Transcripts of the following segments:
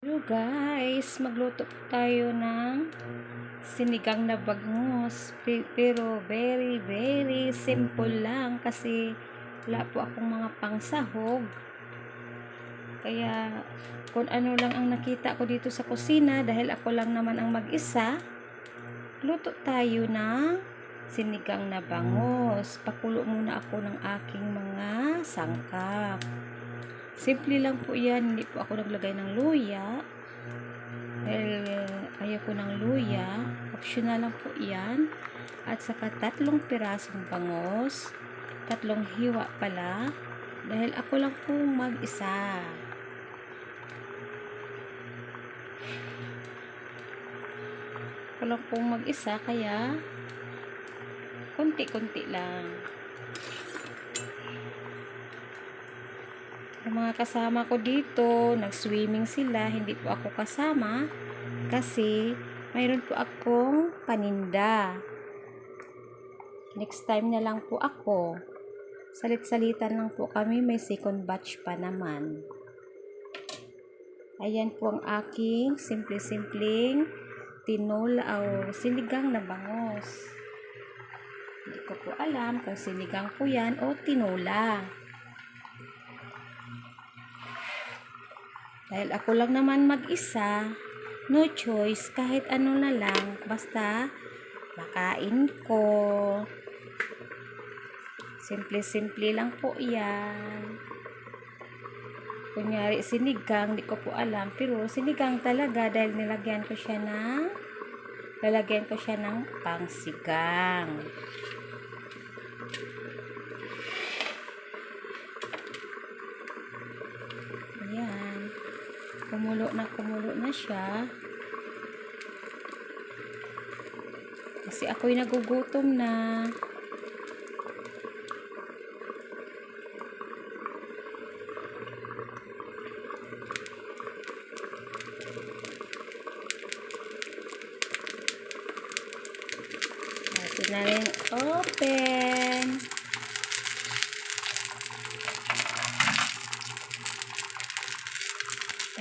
Hello guys, magluto tayo ng sinigang na bangus. Pero very simple lang kasi wala po akong mga pangsahog. Kaya kung ano lang ang nakita ko dito sa kusina dahil ako lang naman ang mag-isa, luto tayo ng sinigang na bangus. Pakulo muna ako ng aking mga sangkap. Simple lang po yan, hindi po ako naglagay ng luya. Dahil ayaw ko ng luya, optional lang po yan. At saka 3 pirasong bangus, 3 hiwa pala, dahil ako lang po mag-isa. Ako lang po mag-isa, kaya konti-konti lang. Ang mga kasama ko dito, nag-swimming sila, hindi po ako kasama kasi mayroon po akong paninda. Next time na lang po ako. Salit-salitan lang po kami, may second batch pa naman. Ayan po ang aking simple-simpleng tinola o sinigang na bangus. Hindi ko po alam kung sinigang po yan o tinola. Dahil ako lang naman mag-isa, no choice, kahit ano na lang, basta makain ko. Simple-simple lang po yan. Kunyari sinigang, di ko po alam, pero sinigang talaga dahil lalagyan ko siya ng pangsigang. Ayan. Kumulo na siya. Kasi ako'y nagugutom na. Natin na rin open.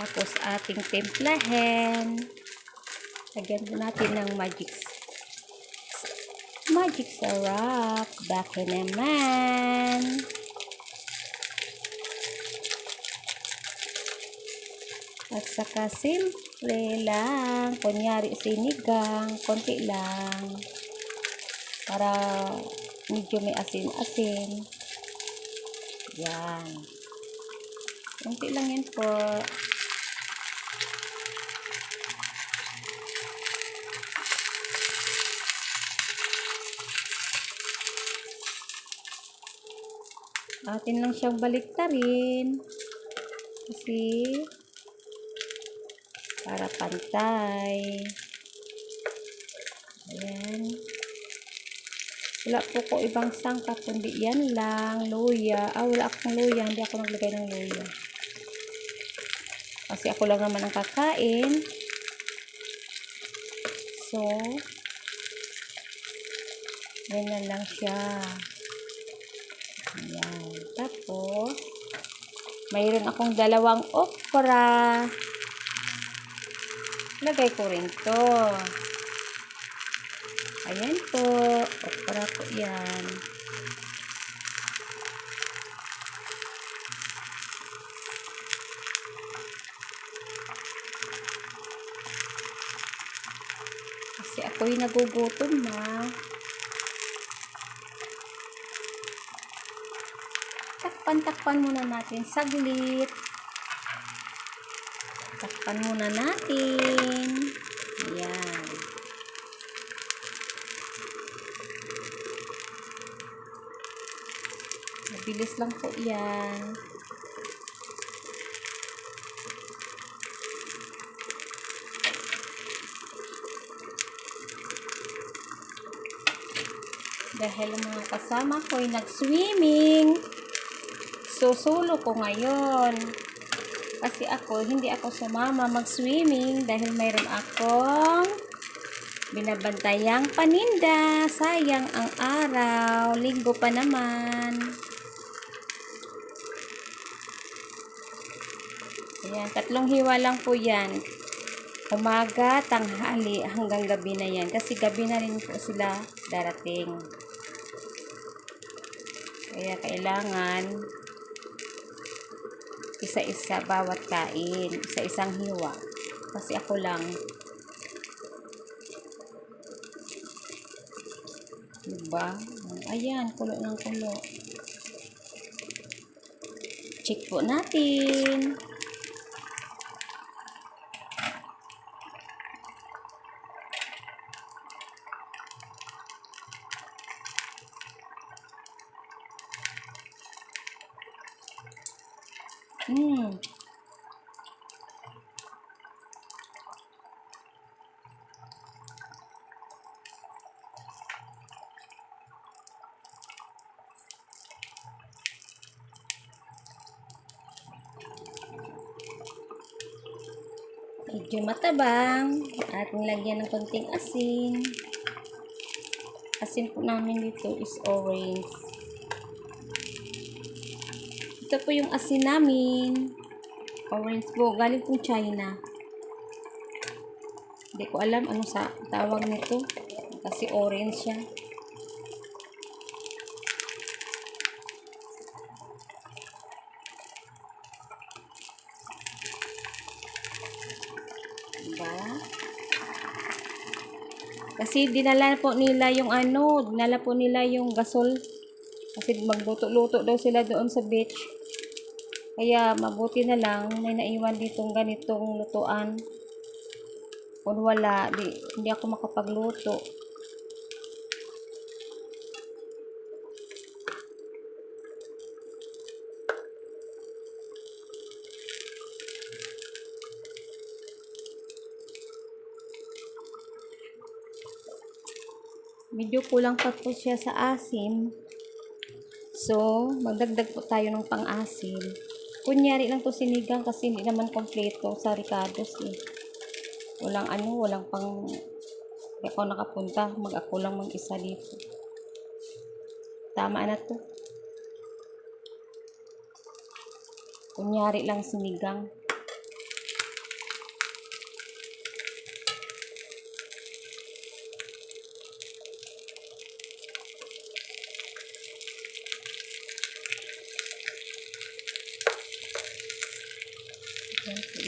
Tapos ating timplahin. Lagyan po natin ng magic syrup. Baka naman. At saka simple lang. Kunyari sinigang. Konti lang. Para medyo may asin-asin. Yan. Konti lang yan po. Atin lang siyang baliktarin kasi para pantay. Ayan. Wala po ko ibang sangkap kundi yan lang. Luya. Wala akong luya. Hindi ako naglagay ng luya. Kasi ako lang naman ang kakain. So, ganyan lang siya. Ayan. Tapos, mayroon akong 2 okra. Lagay ko rin to. Ayan po. Okra ko yan. Kasi ako'y nagugutom na. Takpan muna natin saglit. Takpan muna natin. Ayan. Mabilis lang po yan. Dahil mga kasama ko ay nag-swimming, susulo ko ngayon. Kasi hindi ako sumama mag-swimming dahil mayroon akong binabantayang paninda. Sayang ang araw. Linggo pa naman. Ayan, 3 hiwa lang po yan. Umaga, tanghali, hanggang gabi na yan. Kasi gabi na rin po sila darating. Kaya kailangan isa-isa bawat kain. Isa-isang hiwa. Kasi ako lang. Diba? Ayan, kulo ng kulo. Check po natin. Medyo matabang. Ating lagyan ng konting asin. Asin po namin dito is orange. Ito po yung asin namin. Orange po. Galing po China. Hindi ko alam ano sa tawag nito. Kasi orange siya. Diba? Kasi dinala po nila yung gasol. Kasi magluto-luto daw sila doon sa beach. Kaya mabuti na lang may naiwan ditong ganitong lutuan. Kung wala, hindi ako makapagluto. Medyo kulang pa po siya sa asim. So, magdagdag po tayo ng pang-asim. Kunyari lang to sinigang kasi hindi naman kompleto sa ricados eh. Walang pang hindi ako nakapunta. Ako lang mag-isa dito. Tama na to. Kunyari lang sinigang.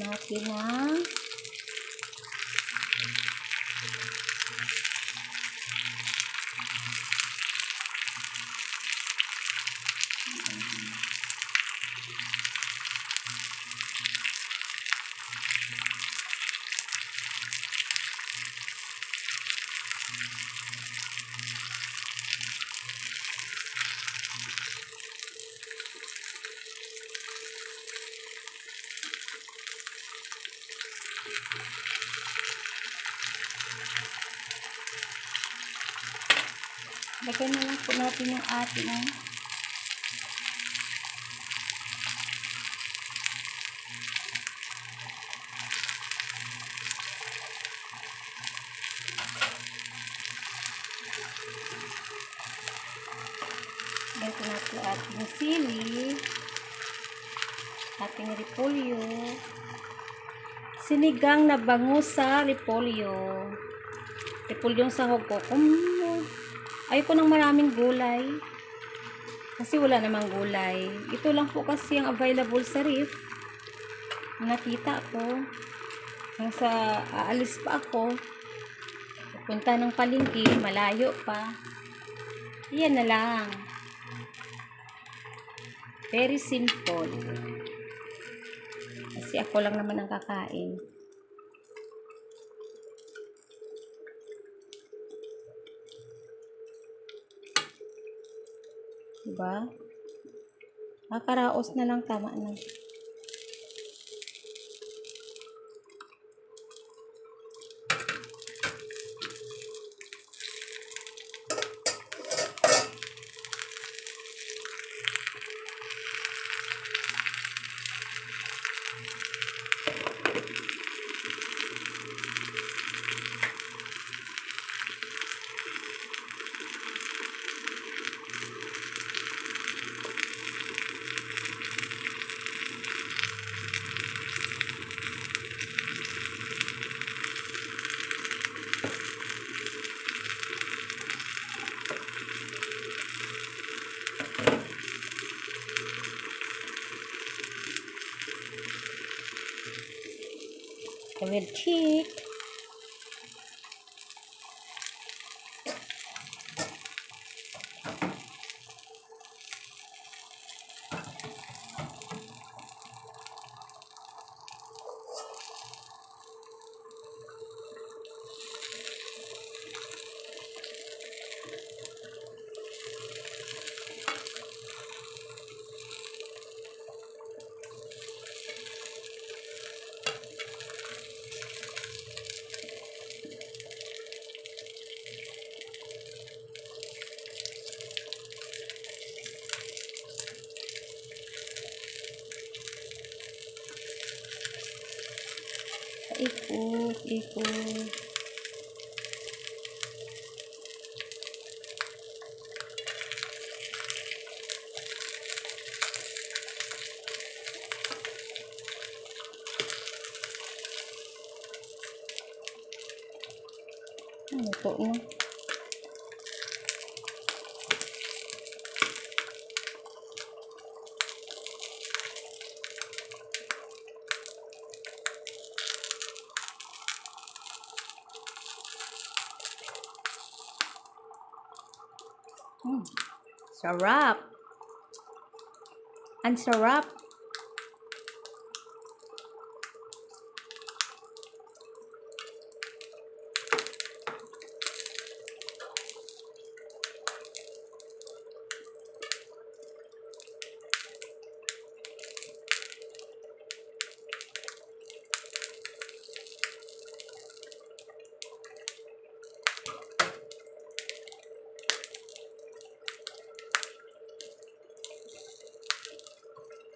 Natin na lagyan na lang po natin yung ating lagyan natin ating sili, ating repolyo, sinigang na bangus sa repolyo. Repolyong sahog ko. Ayoko ng maraming gulay. Kasi wala namang gulay. Ito lang po kasi ang available sa ref. Nakita ko. Aalis pa ako. Pupunta ng palengke. Malayo pa. Yan na lang. Very simple. Kasi ako lang naman ang kakain. Diba? Karaos na lang, tama na. I will check. Ikot. Luto na. Sarap. Ang sarap.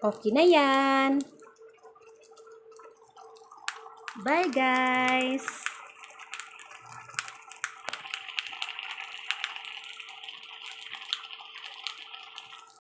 Okay na yan. Bye guys!